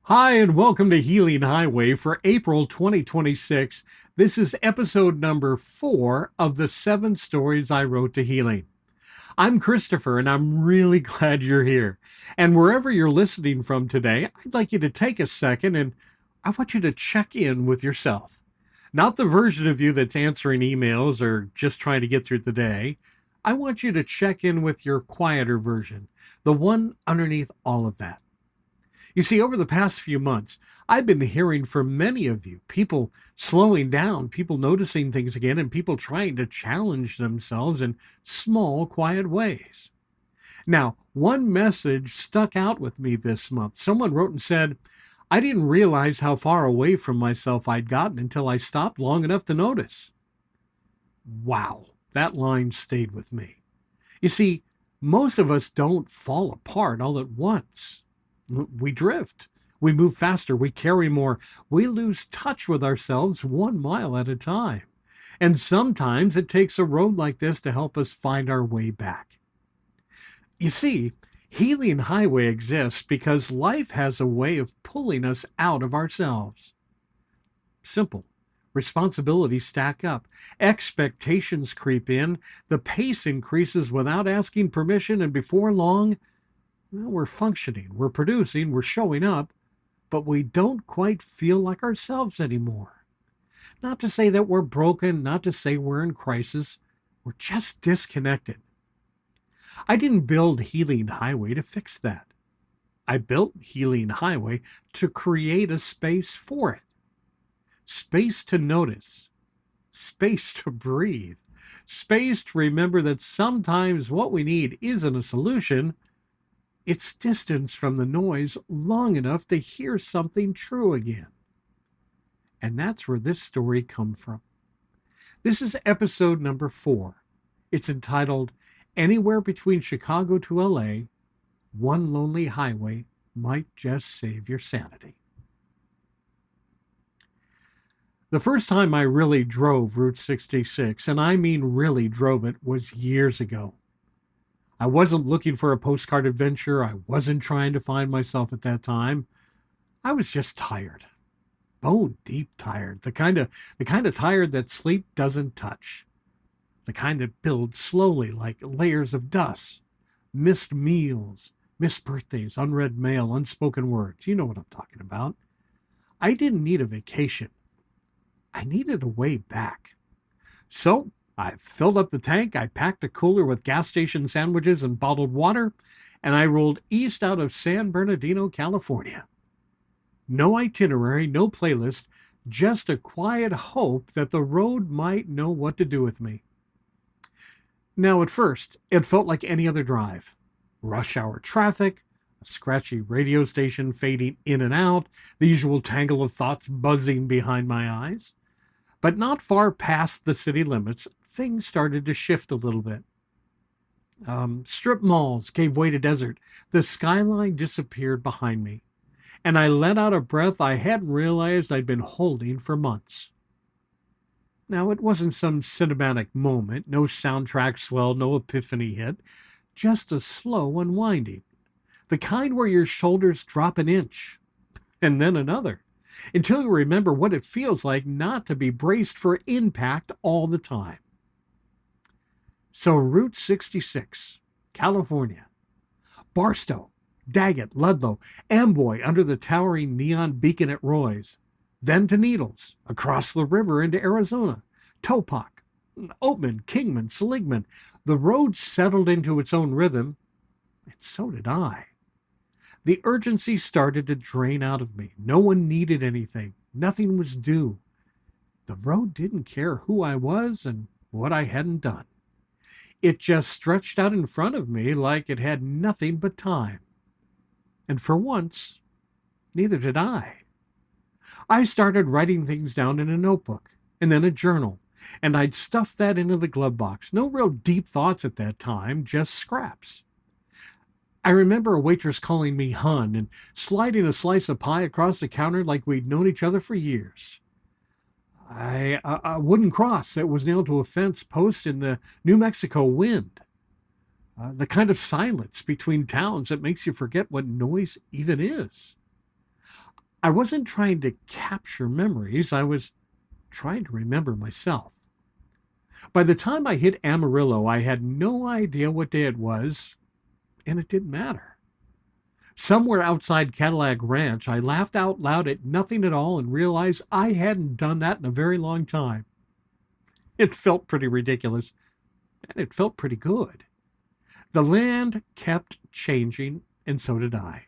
Hi, and welcome to Healing Highway for April 2026. This is episode number 4 of the 7 stories I wrote to healing. I'm Christopher, and I'm really glad you're here. And wherever you're listening from today, I'd like you to take a second and I want you to check in with yourself. Not the version of you that's answering emails or just trying to get through the day. I want you to check in with your quieter version, the one underneath all of that. You see, over the past few months, I've been hearing from many of you, people slowing down, people noticing things again, and people trying to challenge themselves in small, quiet ways. Now, one message stuck out with me this month. Someone wrote and said, I didn't realize how far away from myself I'd gotten until I stopped long enough to notice. Wow, that line stayed with me. You see, most of us don't fall apart all at once. We drift. We move faster. We carry more. We lose touch with ourselves 1 mile at a time. And sometimes it takes a road like this to help us find our way back. You see, Healing Highway exists because life has a way of pulling us out of ourselves. Simple. Responsibilities stack up. Expectations creep in. The pace increases without asking permission, and before long, we're functioning, we're producing, we're showing up, but we don't quite feel like ourselves anymore. Not to say that we're broken, not to say we're in crisis, we're just disconnected. I didn't build Healing Highway to fix that. I built Healing Highway to create a space for it. Space to notice, space to breathe, space to remember that sometimes what we need isn't a solution. It's distance from the noise long enough to hear something true again. And that's where this story comes from. This is episode number 4. It's entitled, Anywhere Between Chicago to LA, One Lonely Highway Might Just Save Your Sanity. The first time I really drove Route 66, and I mean really drove it, was years ago. I wasn't looking for a postcard adventure. I wasn't trying to find myself at that time. I was just tired. Bone deep tired. The kind of tired that sleep doesn't touch. The kind that builds slowly like layers of dust. Missed meals, missed birthdays, unread mail, unspoken words. You know what I'm talking about. I didn't need a vacation. I needed a way back. So I filled up the tank, I packed a cooler with gas station sandwiches and bottled water, and I rolled east out of San Bernardino, California. No itinerary, no playlist, just a quiet hope that the road might know what to do with me. Now, at first, it felt like any other drive. Rush hour traffic, a scratchy radio station fading in and out, the usual tangle of thoughts buzzing behind my eyes. But not far past the city limits, things started to shift a little bit. Strip malls gave way to desert. The skyline disappeared behind me, and I let out a breath I hadn't realized I'd been holding for months. Now, it wasn't some cinematic moment, no soundtrack swell, no epiphany hit, just a slow unwinding. The kind where your shoulders drop an inch, and then another, until you remember what it feels like not to be braced for impact all the time. So Route 66, California, Barstow, Daggett, Ludlow, Amboy under the towering neon beacon at Roy's, then to Needles, across the river into Arizona, Topak, Oatman, Kingman, Seligman. The road settled into its own rhythm, and so did I. The urgency started to drain out of me. No one needed anything. Nothing was due. The road didn't care who I was and what I hadn't done. It just stretched out in front of me like it had nothing but time. And for once, neither did I. I started writing things down in a notebook and then a journal, and I'd stuff that into the glove box. No real deep thoughts at that time, just scraps. I remember a waitress calling me Hun and sliding a slice of pie across the counter like we'd known each other for years. A wooden cross that was nailed to a fence post in the New Mexico wind. The kind of silence between towns that makes you forget what noise even is. I wasn't trying to capture memories, I was trying to remember myself. By the time I hit Amarillo, I had no idea what day it was, and it didn't matter. Somewhere outside Cadillac Ranch, I laughed out loud at nothing at all and realized I hadn't done that in a very long time. It felt pretty ridiculous, and it felt pretty good. The land kept changing, and so did I.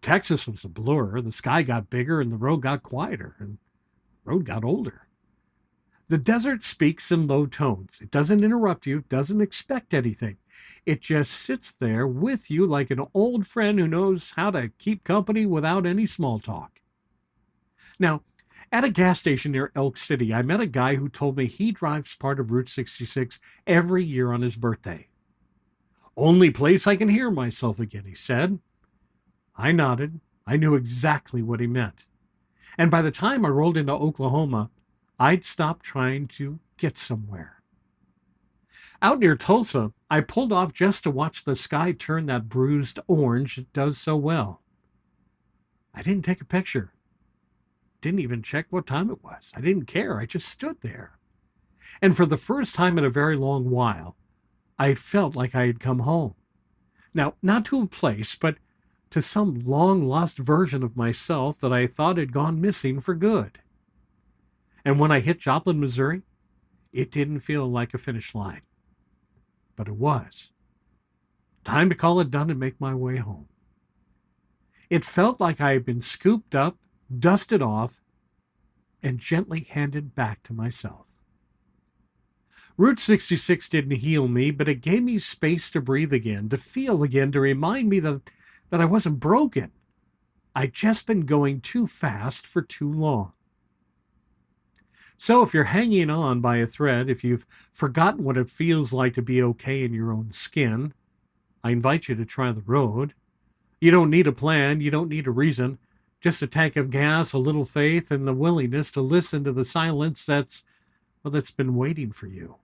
Texas was a blur. The sky got bigger, and the road got quieter, and the road got older. The desert speaks in low tones. It doesn't interrupt you, doesn't expect anything. It just sits there with you like an old friend who knows how to keep company without any small talk. Now, at a gas station near Elk City, I met a guy who told me he drives part of Route 66 every year on his birthday. Only place I can hear myself again, he said. I nodded. I knew exactly what he meant. And by the time I rolled into Oklahoma, I'd stopped trying to get somewhere. Out near Tulsa, I pulled off just to watch the sky turn that bruised orange it does so well. I didn't take a picture. Didn't even check what time it was. I didn't care. I just stood there. And for the first time in a very long while, I felt like I had come home. Now, not to a place, but to some long-lost version of myself that I thought had gone missing for good. And when I hit Joplin, Missouri, it didn't feel like a finish line. But it was. Time to call it done and make my way home. It felt like I had been scooped up, dusted off, and gently handed back to myself. Route 66 didn't heal me, but it gave me space to breathe again, to feel again, to remind me that I wasn't broken. I'd just been going too fast for too long. So if you're hanging on by a thread, if you've forgotten what it feels like to be okay in your own skin, I invite you to try the road. You don't need a plan, you don't need a reason, just a tank of gas, a little faith, and the willingness to listen to the silence that's been waiting for you.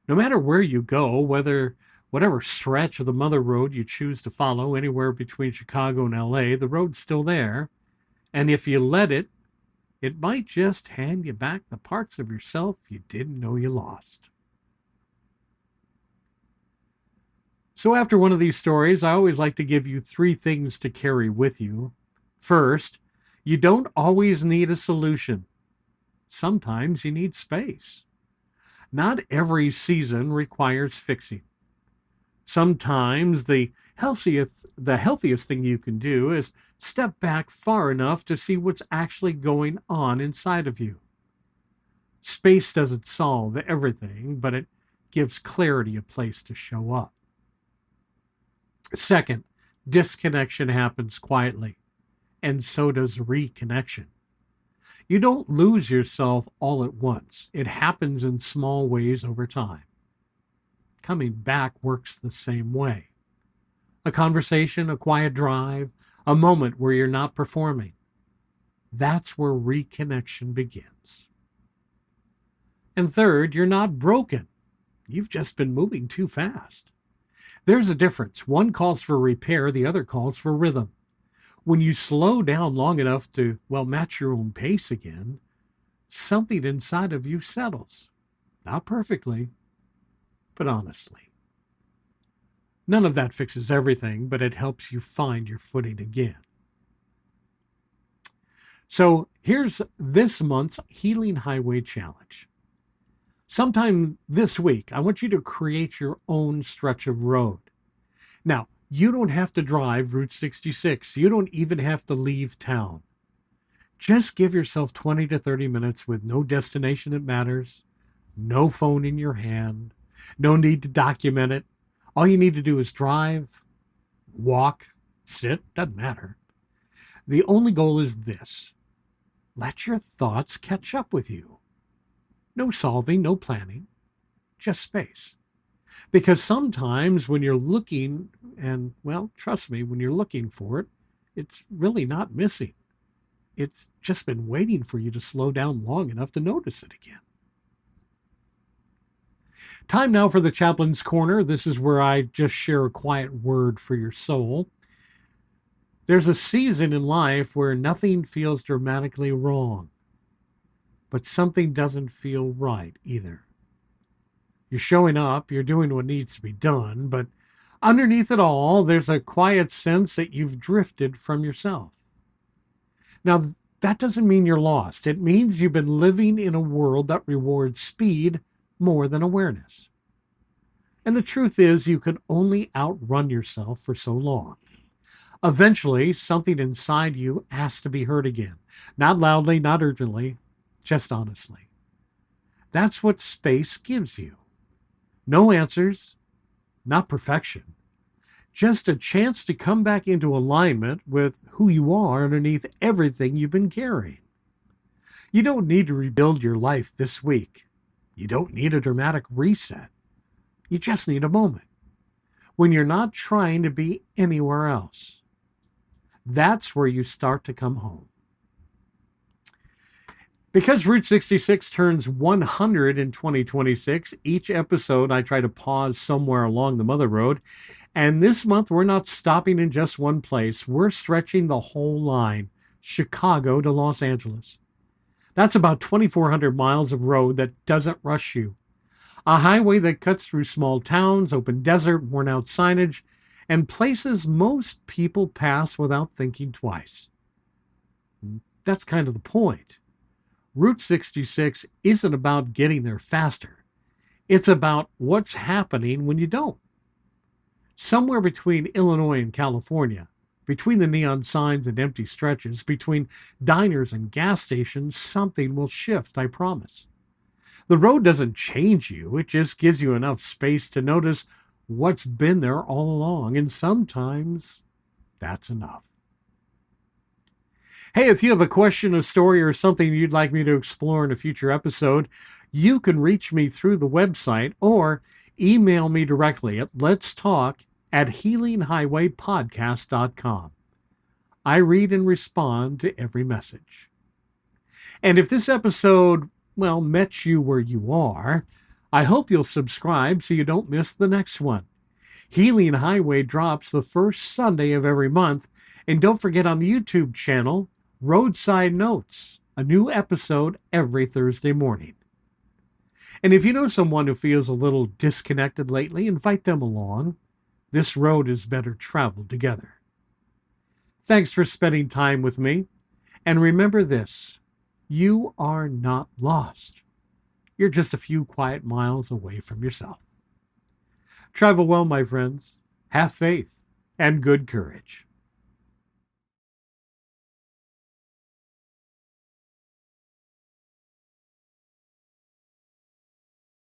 No matter where you go, whatever stretch of the mother road you choose to follow, anywhere between Chicago and LA, the road's still there. And if you let it, it might just hand you back the parts of yourself you didn't know you lost. So after one of these stories, I always like to give you 3 things to carry with you. First, you don't always need a solution. Sometimes you need space. Not every season requires fixing. Sometimes the healthiest thing you can do is step back far enough to see what's actually going on inside of you. Space doesn't solve everything, but it gives clarity a place to show up. Second, disconnection happens quietly, and so does reconnection. You don't lose yourself all at once. It happens in small ways over time. Coming back works the same way. A conversation, a quiet drive, a moment where you're not performing. That's where reconnection begins. And third, you're not broken. You've just been moving too fast. There's a difference. One calls for repair, the other calls for rhythm. When you slow down long enough to, match your own pace again, something inside of you settles. Not perfectly, but honestly. None of that fixes everything, but it helps you find your footing again. So here's this month's Healing Highway Challenge. Sometime this week, I want you to create your own stretch of road. Now, you don't have to drive Route 66. You don't even have to leave town. Just give yourself 20 to 30 minutes with no destination that matters, no phone in your hand, no need to document it. All you need to do is drive, walk, sit, doesn't matter. The only goal is this: let your thoughts catch up with you. No solving, no planning, just space. Because sometimes when you're looking, and trust me, when you're looking for it, it's really not missing. It's just been waiting for you to slow down long enough to notice it again. Time now for the Chaplain's Corner. This is where I just share a quiet word for your soul. There's a season in life where nothing feels dramatically wrong, but something doesn't feel right either. You're showing up, you're doing what needs to be done, but underneath it all, there's a quiet sense that you've drifted from yourself. Now, that doesn't mean you're lost. It means you've been living in a world that rewards speed more than awareness. And the truth is, you can only outrun yourself for so long. Eventually, something inside you has to be heard again. Not loudly, not urgently, just honestly. That's what space gives you. No answers, not perfection. Just a chance to come back into alignment with who you are underneath everything you've been carrying. You don't need to rebuild your life this week. You don't need a dramatic reset. You just need a moment when you're not trying to be anywhere else. That's where you start to come home. Because Route 66 turns 100 in 2026, each episode I try to pause somewhere along the Mother Road. And this month, we're not stopping in just one place. We're stretching the whole line, Chicago to Los Angeles. That's about 2,400 miles of road that doesn't rush you. A highway that cuts through small towns, open desert, worn-out signage, and places most people pass without thinking twice. That's kind of the point. Route 66 isn't about getting there faster. It's about what's happening when you don't. Somewhere between Illinois and California, between the neon signs and empty stretches, between diners and gas stations, something will shift, I promise. The road doesn't change you, it just gives you enough space to notice what's been there all along, and sometimes that's enough. Hey, if you have a question, a story, or something you'd like me to explore in a future episode, you can reach me through the website or email me directly at letstalk@healinghighwaypodcast.com. I read and respond to every message. And if this episode, met you where you are, I hope you'll subscribe so you don't miss the next one. Healing Highway drops the first Sunday of every month. And don't forget on the YouTube channel, Roadside Notes, a new episode every Thursday morning. And if you know someone who feels a little disconnected lately, invite them along. This road is better traveled together. Thanks for spending time with me. And remember this, you are not lost. You're just a few quiet miles away from yourself. Travel well, my friends. Have faith and good courage.